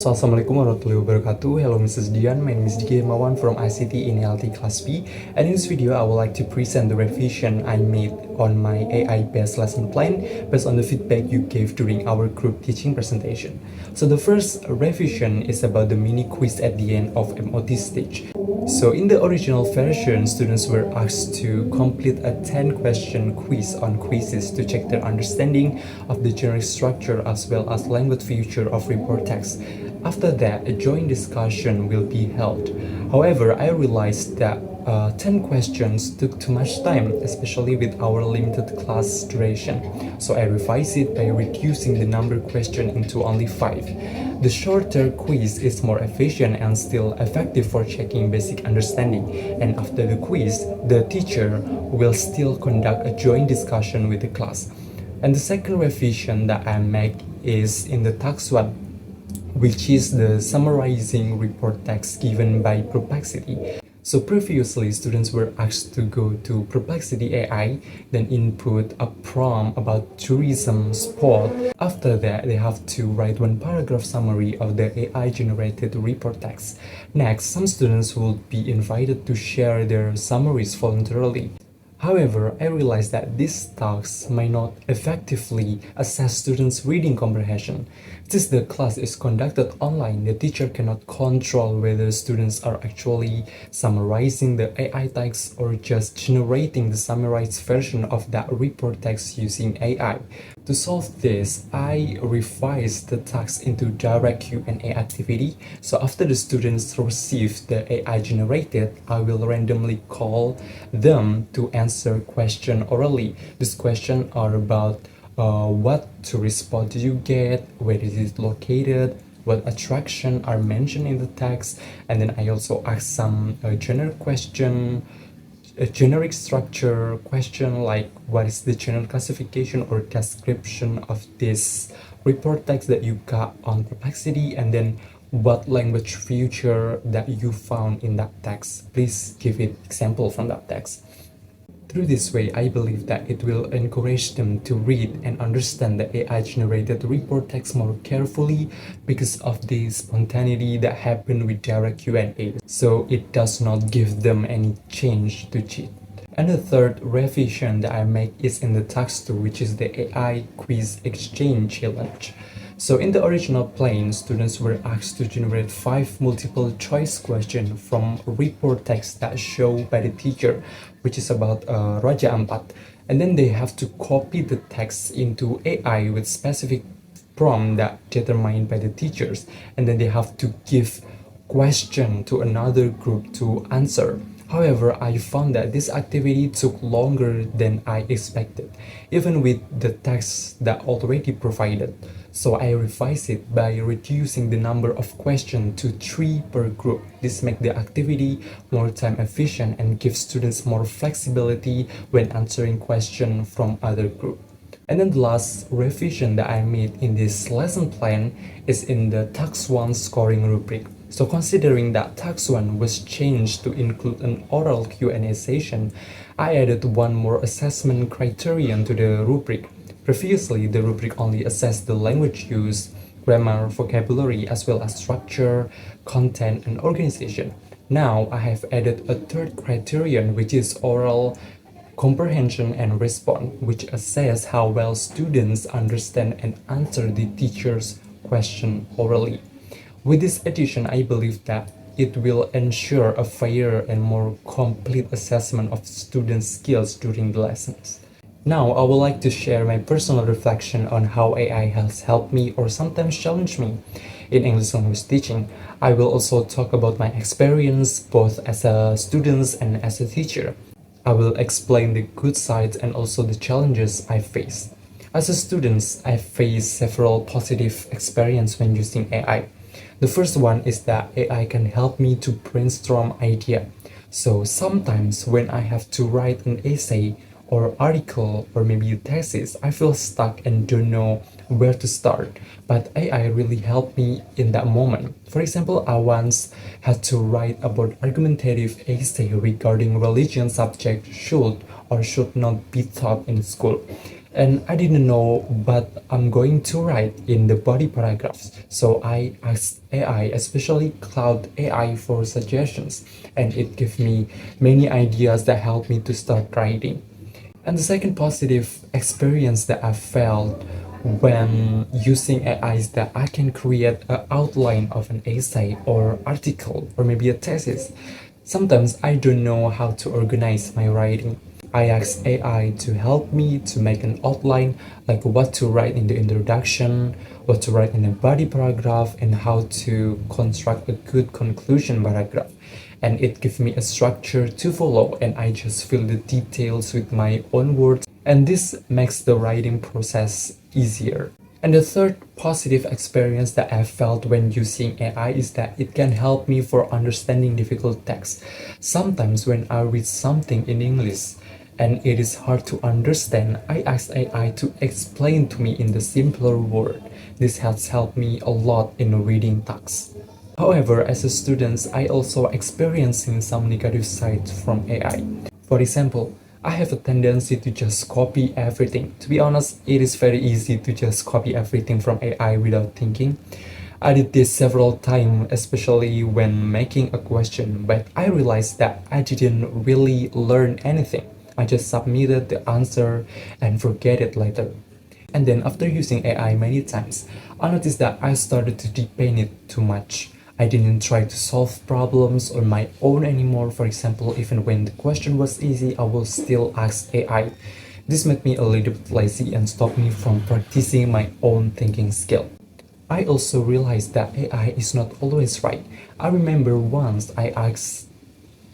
Assalamualaikum warahmatullahi wabarakatuh. Hello Mrs. Dian, my name is Diki Hermawan from ICT in ELT Class B, and in this video I would like to present the revision I made on my AI-based lesson plan based on the feedback you gave during our group teaching presentation. So the first revision is about the mini quiz at the end of MOT stage. So in the original version, students were asked to complete a 10-question quiz on quizzes to check their understanding of the generic structure as well as language feature of report text. After that, a joint discussion will be held. However, I realized that 10 questions took too much time, especially with our limited class duration. So I revised it by reducing the number of questions into only 5. The shorter quiz is more efficient and still effective for checking basic understanding. And after the quiz, the teacher will still conduct a joint discussion with the class. And the second revision that I make is in the task 1, which is the summarizing report text given by Perplexity. So previously, students were asked to go to Perplexity AI, then input a prompt about tourism spot. After that, they have to write one paragraph summary of the AI-generated report text. Next, some students will be invited to share their summaries voluntarily. However, I realized that these tasks might not effectively assess students' reading comprehension. Since the class is conducted online, the teacher cannot control whether students are actually summarizing the AI text or just generating the summarized version of that report text using AI. To solve this, I revised the task into direct Q&A activity. So after the students receive the AI generated, I will randomly call them to answer question orally. These questions are about what tourist spot did you get, where is it located, what attraction are mentioned in the text, and then I also ask some general question, a generic structure question like what is the general classification or description of this report text that you got on Perplexity, and then what language feature that you found in that text. Please give it example from that text. Through this way, I believe that it will encourage them to read and understand the AI-generated report text more carefully because of the spontaneity that happened with direct Q&A. So it does not give them any change to cheat. And the third revision that I make is in the task 2, which is the AI quiz exchange challenge. So in the original plan, students were asked to generate 5 multiple choice questions from report text that shown by the teacher, which is about Raja Ampat. And then they have to copy the text into AI with specific prompt that determined by the teachers. And then they have to give question to another group to answer. However, I found that this activity took longer than I expected, even with the text that already provided. So I revised it by reducing the number of questions to 3 per group. This makes the activity more time efficient and gives students more flexibility when answering questions from other groups. And then the last revision that I made in this lesson plan is in the task 1 scoring rubric. So considering that task 1 was changed to include an oral Q&A session, I added one more assessment criterion to the rubric. Previously, the rubric only assessed the language use, grammar, vocabulary, as well as structure, content, and organization. Now, I have added a third criterion, which is oral comprehension and response, which assess how well students understand and answer the teacher's question orally. With this addition, I believe that it will ensure a fairer and more complete assessment of students' skills during the lessons. Now, I would like to share my personal reflection on how AI has helped me or sometimes challenged me in English language teaching. I will also talk about my experience both as a student and as a teacher. I will explain the good sides and also the challenges I faced. As a student, I faced several positive experiences when using AI. The first one is that AI can help me to brainstorm ideas. So sometimes when I have to write an essay or article or maybe a thesis, I feel stuck and don't know where to start. But AI really helped me in that moment. For example, I once had to write about argumentative essay regarding religion subject should or should not be taught in school. and I didn't know what I'm going to write in the body paragraphs. So I asked AI, especially Cloud AI, for suggestions, and it gave me many ideas that helped me to start writing. And the second positive experience that I felt when using AI is that I can create an outline of an essay or article or maybe a thesis. Sometimes I don't know how to organize my writing. I ask AI to help me to make an outline, like what to write in the introduction, what to write in a body paragraph, and how to construct a good conclusion paragraph. And it gives me a structure to follow, and I just fill the details with my own words, and this makes the writing process easier. And the third positive experience that I felt when using AI is that it can help me for understanding difficult text. Sometimes when I read something in English and it is hard to understand, I ask AI to explain to me in the simpler word. This has helped me a lot in reading text. However, as a student, I also experiencing some negative sides from AI. For example, I have a tendency to just copy everything. To be honest, it is very easy to just copy everything from AI without thinking. I did this several times, especially when making a question, but I realized that I didn't really learn anything. I just submitted the answer and forget it later. And then after using AI many times, I noticed that I started to depend it too much. I didn't try to solve problems on my own anymore. For example, even when the question was easy, I will still ask AI. This made me a little bit lazy and stopped me from practicing my own thinking skill. I also realized that AI is not always right. I remember once I asked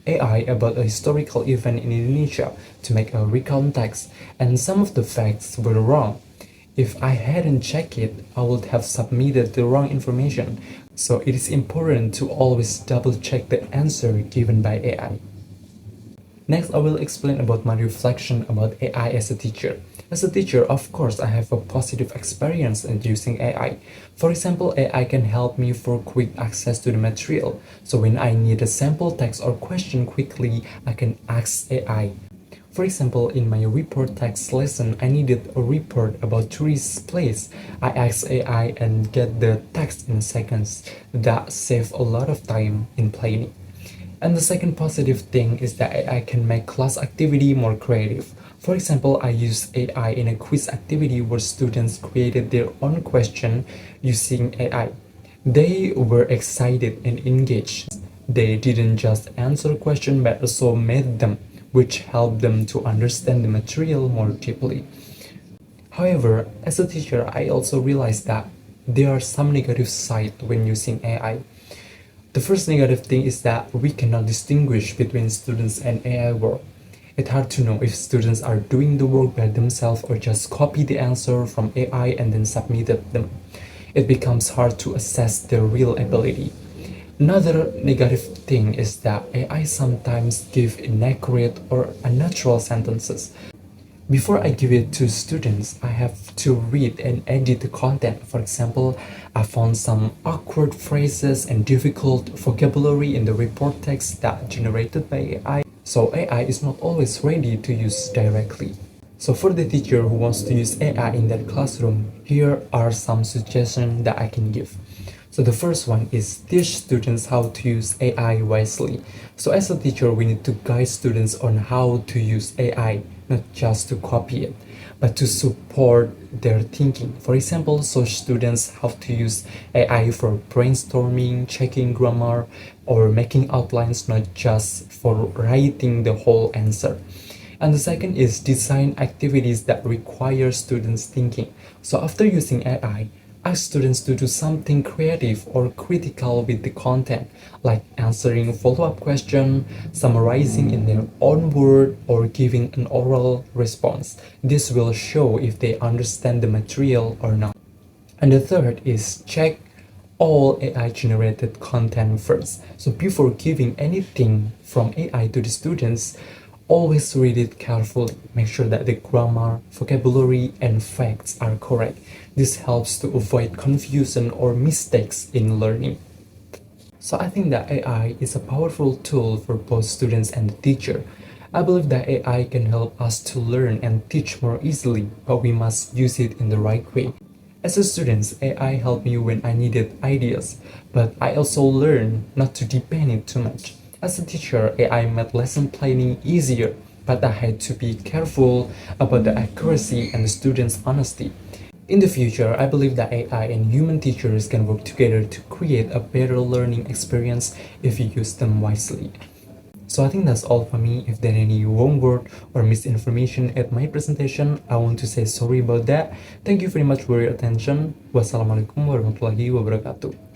AI about a historical event in Indonesia to make a recount text, and some of the facts were wrong. If I hadn't checked it, I would have submitted the wrong information. So it is important to always double check the answer given by AI. Next, I will explain about my reflection about AI as a teacher. As a teacher, of course, I have a positive experience in using AI. For example, AI can help me for quick access to the material. So when I need a sample text or question quickly, I can ask AI. For example, in my report text lesson, I needed a report about tourist place. I asked AI and get the text in seconds. That saved a lot of time in planning. And the second positive thing is that AI can make class activity more creative. For example, I used AI in a quiz activity where students created their own question using AI. They were excited and engaged. They didn't just answer questions but also made them, which helped them to understand the material more deeply. However, as a teacher, I also realized that there are some negative sides when using AI. The first negative thing is that we cannot distinguish between students and AI work. It's hard to know if students are doing the work by themselves or just copy the answer from AI and then submitted them. It becomes hard to assess their real ability. Another negative thing is that AI sometimes give inaccurate or unnatural sentences. Before I give it to students, I have to read and edit the content. For example, I found some awkward phrases and difficult vocabulary in the report text that generated by AI. So AI is not always ready to use directly. So for the teacher who wants to use AI in their classroom, here are some suggestions that I can give. So the first one is teach students how to use AI wisely. So as a teacher, we need to guide students on how to use AI, not just to copy it, but to support their thinking. For example, so students have to use AI for brainstorming, checking grammar, or making outlines, not just for writing the whole answer. And the second is design activities that require students thinking. So after using AI, ask students to do something creative or critical with the content, like answering follow-up question, summarizing in their own word, or giving an oral response. This will show if they understand the material or not. And the third is check all AI-generated content first. So before giving anything from AI to the students, always read it carefully. Make sure that the grammar, vocabulary, and facts are correct. This helps to avoid confusion or mistakes in learning. So I think that AI is a powerful tool for both students and the teacher. I believe that AI can help us to learn and teach more easily, but we must use it in the right way. As a student, AI helped me when I needed ideas, but I also learned not to depend it too much. As a teacher, AI made lesson planning easier, but I had to be careful about the accuracy and the students' honesty. In the future, I believe that AI and human teachers can work together to create a better learning experience if you use them wisely. So I think that's all for me. If there are any wrong word or misinformation at my presentation, I want to say sorry about that. Thank you very much for your attention. Wassalamualaikum warahmatullahi wabarakatuh.